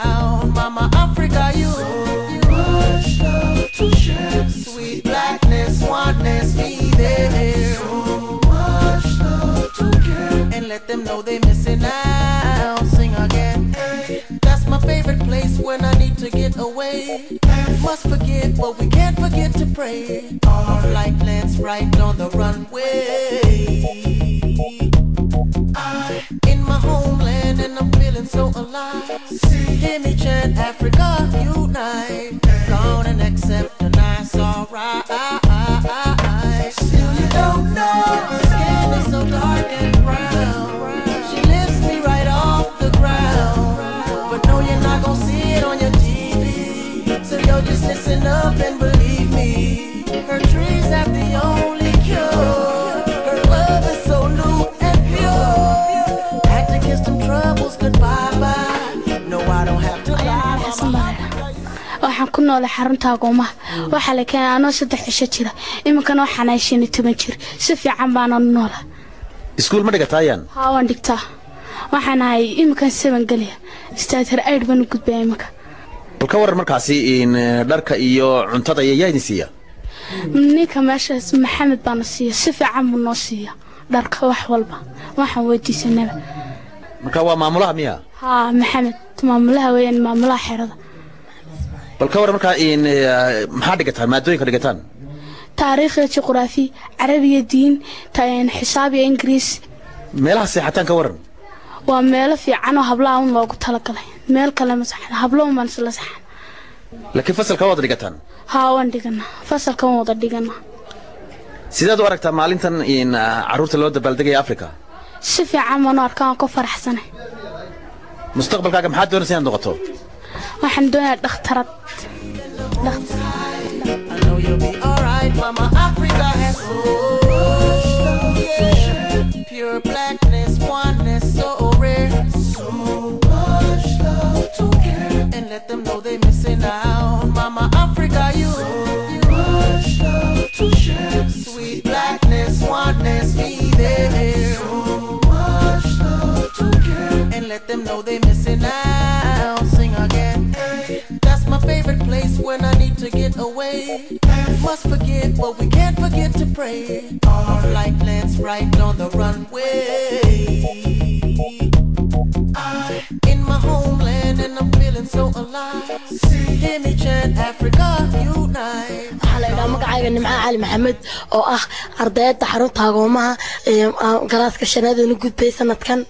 out. Mama Africa, you much love to share. Sweet blackness, oneness, be there. So much love to give, and let them know they missing out. Sing again. Hey, that's my favorite place when I need to get away. Must forget, but we can't forget to pray. Our flight lands right on the runway. In my homeland and I'm feeling so alive. Hear me chant, Africa unite. Gone and accept the nice, alright. Still you don't know, her skin is so dark and brown. She lifts me right off the ground, but no, you're not gonna see it on your TV. So yo, just listen up and believe me. Her trees have the only cure. Her love is so new and pure. Act against them troubles, goodbye bye. No, I don't have to lie. waxaan ku noolay xarunta agoomaha waxa la keenay anoo 3 cisho jira iminkana waxaan ay 15 jir si fiican baan u noolaa iskuul ma dhigataayaan haa waan dhigtaa waxaan ay iminkan 7 galiya starter aid baan u gudbay iminka bal ka waran markaasi in dharka iyo cuntada ayaa idin siiya ninka meeshaas maxamed baan siiya si fiican buu noo siiya dharka wax walba waxaan weydiisanaa marka waa maamulaha miya haa maxamed maamulaha weeyaan maamulaha xerada bal ka waran marka in maxaa dhigataan maadooyinka dhigataan taariikh iyo juqraafi carabiga diin taan xisaab iyo ingiriis meelaha seexataan ka waran waa meel fiican oo hablaha un loogu talagalay meel kale ma saxan hablo ma isla saxan laakiin fasalka wada dhigataan haa waan dhiganaa fasalka wada dhiganaa sidaad u aragtaa maalintan in caruurta loo dabaaldegay Afrika si fiican ma arkaan ku faraxsanahay mustaqbalkaaga maxaad doonaysaa inaad noqoto waxaan doonayaa dhakhtarad I know you'll be alright. Mama Africa has so much love, yeah. Pure blackness, oneness, so rare. So much love to give, and let them know they missing out. Mama Africa, you much love to share. Sweet blackness, oneness, be there. So much love to give, and let them know they missing out. Sing again. Hey, that's my favorite place when I need to get away. Must forget, but we can't forget to pray. Our flight lands right on the runway. In my homeland and I'm feeling so alive. Hear me chant, Africa unite. حلقة مقعد مع علي محمد أو أرضيات حرونت هاقومها قراص كشنادة نقول بيسنة كان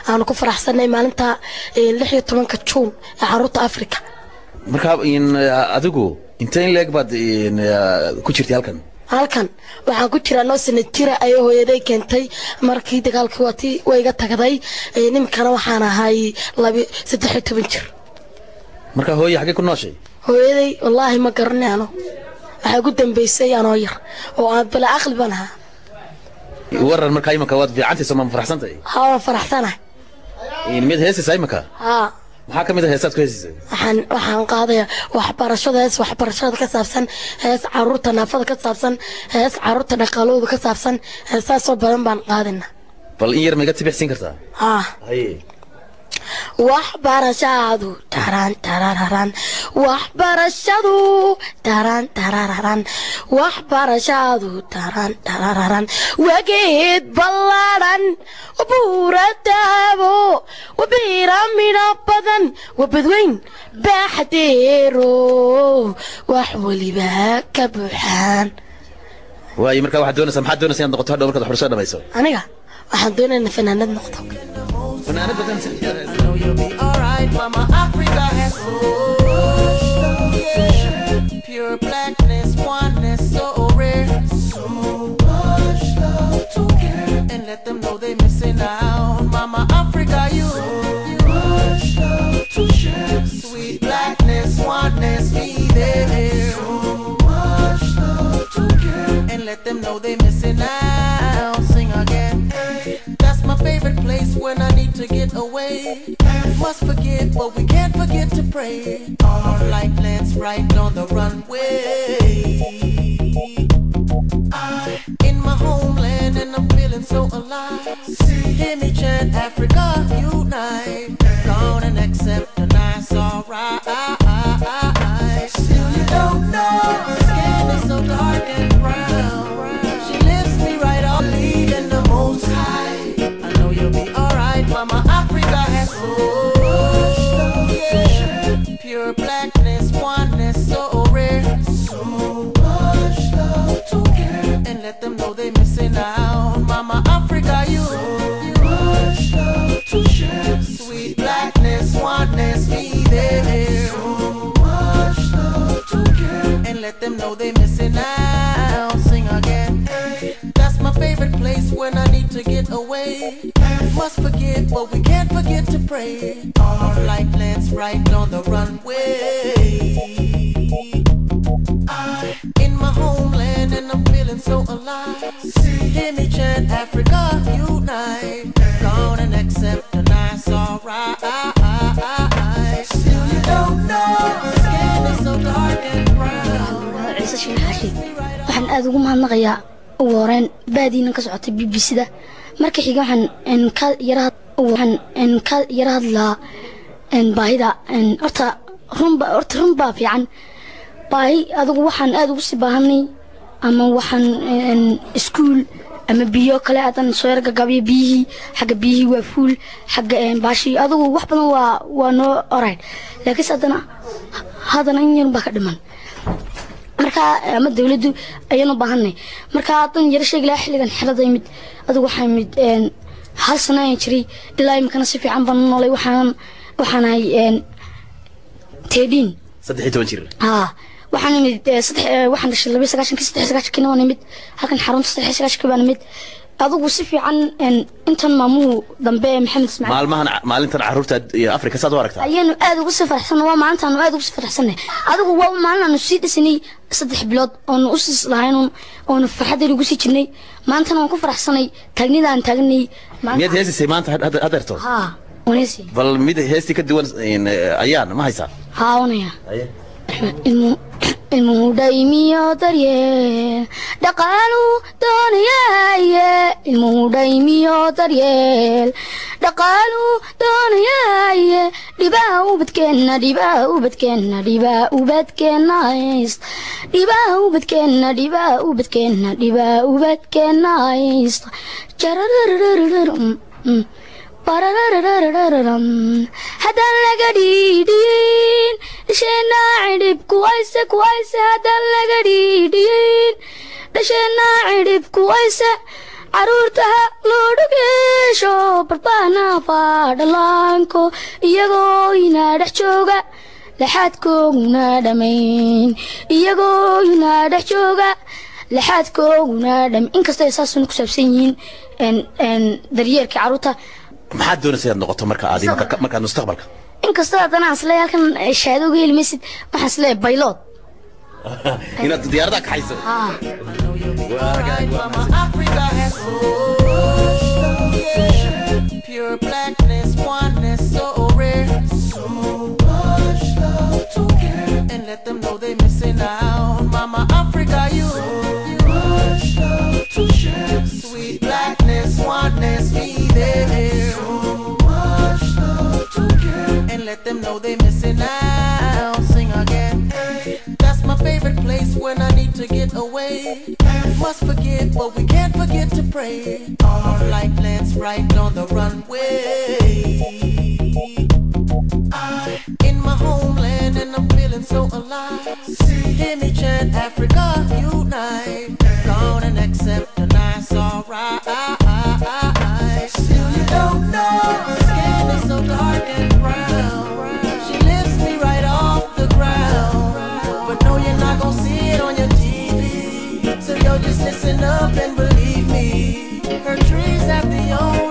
أنا كفر أحسن مالنتا لحية طبعا كتشون حرونت أفريقيا marka in adigu inteen leeg baad in ku jirtay halkan waxaan ku jiraa noo sanad jira ay hooyaday keentay markii dagaalkii waati way iga tagday ninkana waxaan ahay 13 jir marka hooyo xagee ku nooshay hooyaday wallahi ma garanaano waxa ugu dambeysay anoo yar oo aan bala aqli banaha waran marka imaka waad fiicantay ma faraxsantay haa faraxsanahay in mid heesay imaka haa maxaa kamid ah heesaad ku heesay waxaan qaadaya waxbarashada ka saabsan hees caruurta naafada ka saabsan hees caruurta dhaqaalooda ka saabsan heesaas oo badan baan qaadina bal in yar ma iga tibixsin kartaa haa haye waxbarashadu taran tarararan waxbarashadu taran tarararan waxbarashadu taran tarararan wageed ballaran وبورتابو وبيرامينا بدن وبدوين بحديرو وحولي بها كبحان واي مركا واحد دونس محد دونس يان نقطه هذا مركا حرسه دميسو انيغا waxaan doonaynaa fanaanad noqdo fanaanad badan I know you'll be alright. Mama Africa has so much love, yeah. Pure blackness, oneness, so rare. So much love to give, and let them know they missing out. Mama Africa, you much love to share. Sweet blackness, oneness, be there. So much love to give, and let them know they missing out. Sing again. Hey, that's my favorite place when I need to get away. Must forget, but we can't forget to pray. Our flight lands right on the runway. In my homeland and I'm feeling so alive. Hear me chant, Africa unite. Gone and accept the nice. Pure blackness, oneness, so rare. So much love to give. And let them know they missing out. Mama Africa, you. So much love to share. Sweet blackness, oneness, be there. So much love to give. And let them know they missing out. Sing again. That's my favorite place when I need to get away. Must forget, but we can't forget to pray. Our flight lands right on the runway. In my homeland and I'm feeling so alive. Hear me chant, Africa unite. Gone and accept the nice alright. Still you don't know, the skin is so dark and brown. waxaan aad ugu mahadnaqayaa ugu horeen baadiina ka socotay BBC-da marka xiga waxaan ka yara hadlaa baahida horta runba fiican baahi adigu waxaan aad ugu sii baahanay ama waxaan iskuul ama biyo kale adan soo yar gagabiyo biyihii xagga biyihii waa fuul xagga baashi adigu wax badan waa noo alright laakiin haddana in yar baa ka dhiman marka ama dawladdu ayaan u baahanay marka adan yar sheegay xilligan xirada yimid adigu waxaan mid hal sano aan jiray ilaa imkana si fiican baan noolay waxaanay 13 jir waxaan mid waxaan dhashay 29 kana waan mid halkan xarunta 29 baan mid adigu si fiican intan maamuhu dambe Maxamed Ismaaciil maalintan caruurta Afrika saad u aragtaa ayaan aad ugu safarxsan waa maalintan aad ugu safarxsan adigu waa maalin sii dhisanay 3 bilood oo u sis lahayn oo farxad ugu sii jirnay maanta waan ku faraxsanay taagnidaan taagnay mid heesay maanta hadarto ونسي بل ميد هستي كدوان أيان ما هيسا هاونيا المودايمي دريه دقالو دنيا المودايمي دريه دقالو دنيا دباو بتكنا دباو بتكنا دباو بتكنا است دباو بتكنا دباو بتكنا دباو بتكنا است هذا لقديدين دشنا عرب كويسة هذا لقديدين دشنا عرب كويسة عرورتها لودقيشو بربانا فادلانكو إياغو ينادح جوغا لحادكو نادمين إياغو ينادح جوغا لحادكو نادم إنكستا يساسون كسابسيين ان درييركي عروتا maxaad doonaysaa inaad noqoto marka mustaqbalka inkasta hadana asla halkan shahaado geel misid waxaan isleeyahay baylod inaad diyaarada ka hayso pure blackness oneness so rare so much love to give and let them know they missing out mama Africa you much love to share sweet blackness oneness be there so much love to give and let them know they missing out sing again that's my favorite place when I need to get away must forget but we can't forget to pray our flight lands right on the runway in my homeland and I'm feeling so alive hear me chant Africa unite gone and accept the nice alright still you don't know my skin is so dark and brown she lifts me right off the ground but no you're not gonna see it on your TV so yo just listen up and believe me her trees have the own